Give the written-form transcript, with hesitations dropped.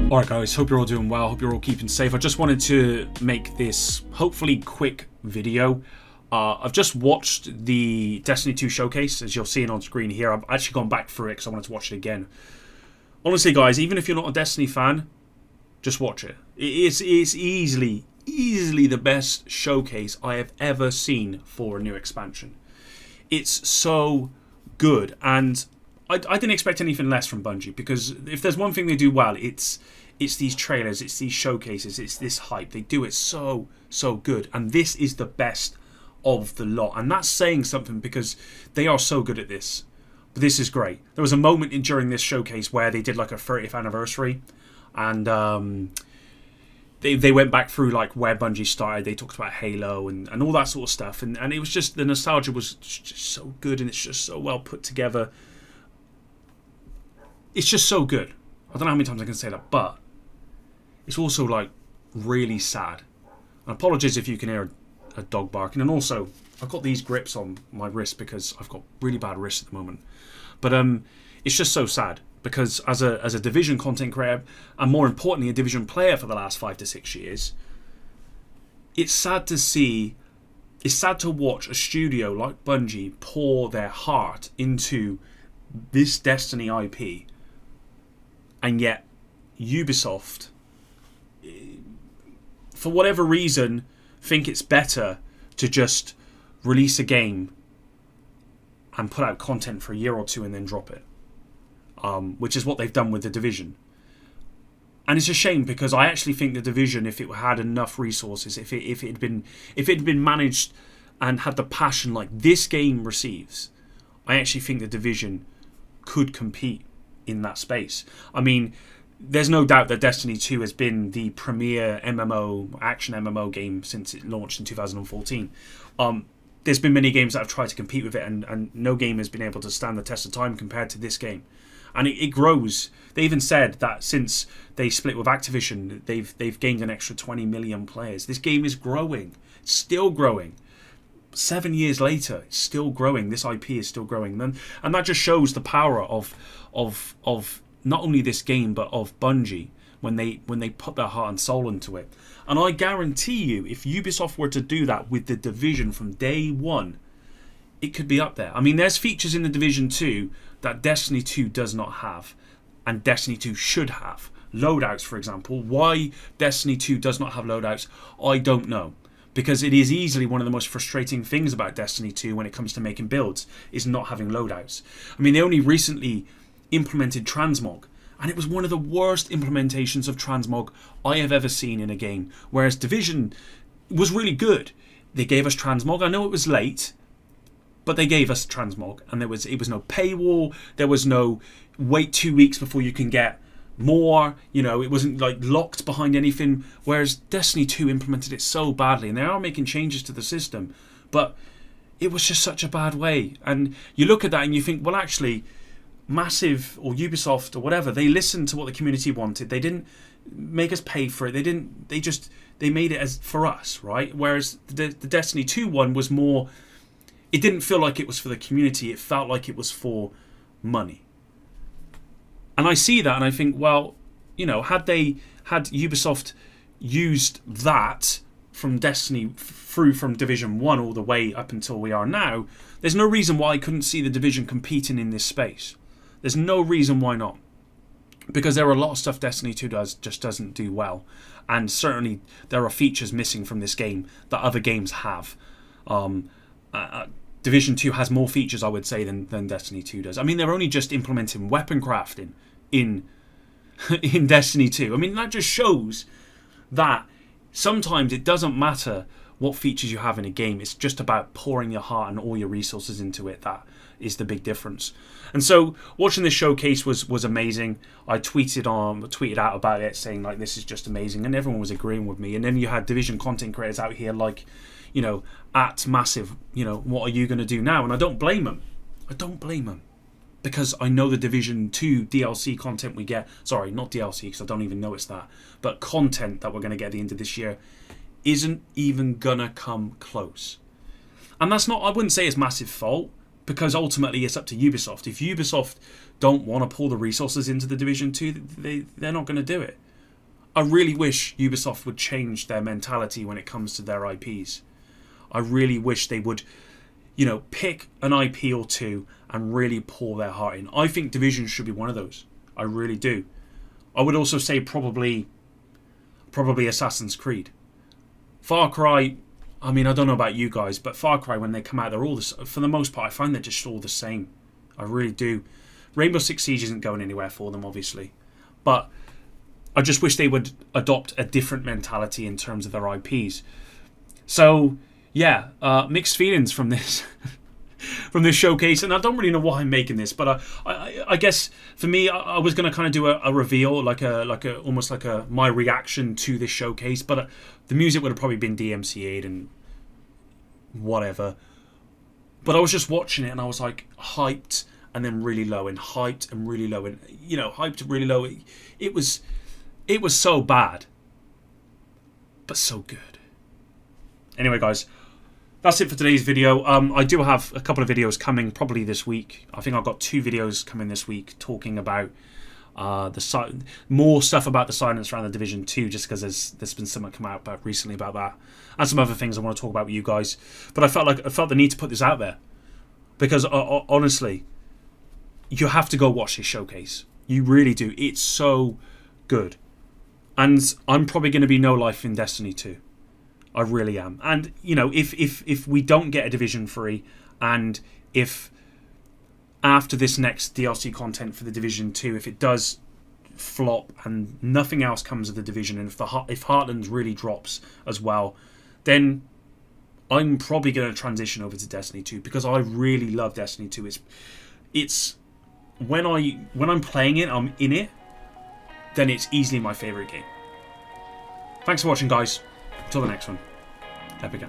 Alright guys, hope you're all doing well, hope you're all keeping safe. I just wanted to make this hopefully quick video. I've just watched the Destiny 2 showcase, as you're seeing on screen here. I've actually gone back through it because I wanted to watch it again. Honestly guys, even if you're not a Destiny fan, just watch it. It's easily the best showcase I have ever seen for a new expansion. It's so good, and I didn't expect anything less from Bungie, because if there's one thing they do well, it's these trailers, it's these showcases, it's this hype. They do it so good, and this is the best of the lot, and that's saying something because they are so good at this. But this is great. There was a moment during this showcase where they did like a 30th anniversary, and they went back through like where Bungie started. They talked about Halo and all that sort of stuff, and it was just, the nostalgia was just so good, and it's just so well put together. It's just so good. I don't know how many times I can say that, but it's also like really sad. And apologies if you can hear a dog barking. And also, I've got these grips on my wrist because I've got really bad wrists at the moment. But it's just so sad, because as a Division content creator, and more importantly a Division player for the last 5 to 6 years, it's sad to see. It's sad to watch a studio like Bungie pour their heart into this Destiny IP. And yet, Ubisoft, for whatever reason, think it's better to just release a game and put out content for a year or two and then drop it, which is what they've done with The Division. And it's a shame, because I actually think The Division, if it had enough resources, if it had been managed and had the passion like this game receives, I actually think The Division could compete in that space. I mean, there's no doubt that Destiny 2 has been the premier action MMO game since it launched in 2014. There's been many games that have tried to compete with it, and no game has been able to stand the test of time compared to this game. And it grows. They even said that since they split with Activision, they've gained an extra 20 million players. This game is growing. It's still growing. 7 years later, it's still growing. This IP is still growing, and that just shows the power of not only this game but of Bungie when they put their heart and soul into it. And I guarantee you, if Ubisoft were to do that with The Division from day one, it could be up there. I mean, there's features in The Division 2 that Destiny 2 does not have, and Destiny 2 should have. Loadouts, for example. Why Destiny 2 does not have loadouts, I don't know. Because it is easily one of the most frustrating things about Destiny 2 when it comes to making builds, is not having loadouts. I mean, they only recently implemented transmog, and it was one of the worst implementations of transmog I have ever seen in a game. Whereas Division was really good. They gave us transmog. I know it was late, but they gave us transmog, and it was no paywall. There was no wait 2 weeks before you can get more, it wasn't like locked behind anything, whereas Destiny 2 implemented it so badly, and they are making changes to the system, but it was just such a bad way. And you look at that and you think, well, actually, Massive or Ubisoft or whatever, they listened to what the community wanted. They didn't make us pay for it. They made it as for us, right? Whereas the Destiny 2 one was more, it didn't feel like it was for the community, it felt like it was for money. And I see that and I think, well, had Ubisoft used that from Destiny from Division 1 all the way up until we are now, there's no reason why I couldn't see the Division competing in this space. There's no reason why not. Because there are a lot of stuff Destiny 2 just doesn't do well. And certainly there are features missing from this game that other games have. Division 2 has more features, I would say, than Destiny 2 does. I mean, they're only just implementing weapon crafting in Destiny 2. I mean, that just shows that sometimes it doesn't matter what features you have in a game. It's just about pouring your heart and all your resources into it. That is the big difference. And so watching this showcase was amazing. I tweeted out about it, saying like, this is just amazing, and everyone was agreeing with me. And then you had Division content creators out here like, at Massive, what are you going to do now? And I don't blame them. Because I know the Division 2 DLC content we get, sorry, not DLC because I don't even know it's that, but content that we're going to get at the end of this year isn't even going to come close. And that's not, I wouldn't say it's Massive fault, because ultimately it's up to Ubisoft. If Ubisoft don't want to pour the resources into the Division 2, they're not going to do it. I really wish Ubisoft would change their mentality when it comes to their IPs. I really wish they would, you know, pick an IP or two and really pour their heart in. I think Division should be one of those. I really do. I would also say probably Assassin's Creed. Far Cry, I mean, I don't know about you guys, but Far Cry, when they come out, they're all for the most part, I find they're just all the same. I really do. Rainbow Six Siege isn't going anywhere for them, obviously. But I just wish they would adopt a different mentality in terms of their IPs. So, yeah, mixed feelings from this from this showcase, and I don't really know why I'm making this, but I guess for me, I was going to kind of do a reveal, like a almost like a my reaction to this showcase, but the music would have probably been DMCA'd and whatever. But I was just watching it, and I was like hyped, and then really low, and hyped and really low, and you know, hyped and really low. It was so bad, but so good. Anyway, guys, that's it for today's video. I do have a couple of videos coming probably this week. I think I've got 2 videos coming this week talking about more stuff about the silence around the Division 2, just because there's been something come out recently about that, and some other things I want to talk about with you guys. But I felt the need to put this out there because honestly, you have to go watch this showcase. You really do. It's so good, and I'm probably going to be no life in Destiny 2. I really am. And, you know, if we don't get a Division 3, and if after this next DLC content for the Division 2, if it does flop and nothing else comes of the Division, and if Heartland really drops as well, then I'm probably going to transition over to Destiny 2, because I really love Destiny 2. It's when I'm playing it, I'm in it, then it's easily my favourite game. Thanks for watching, guys. Until the next one. Epic.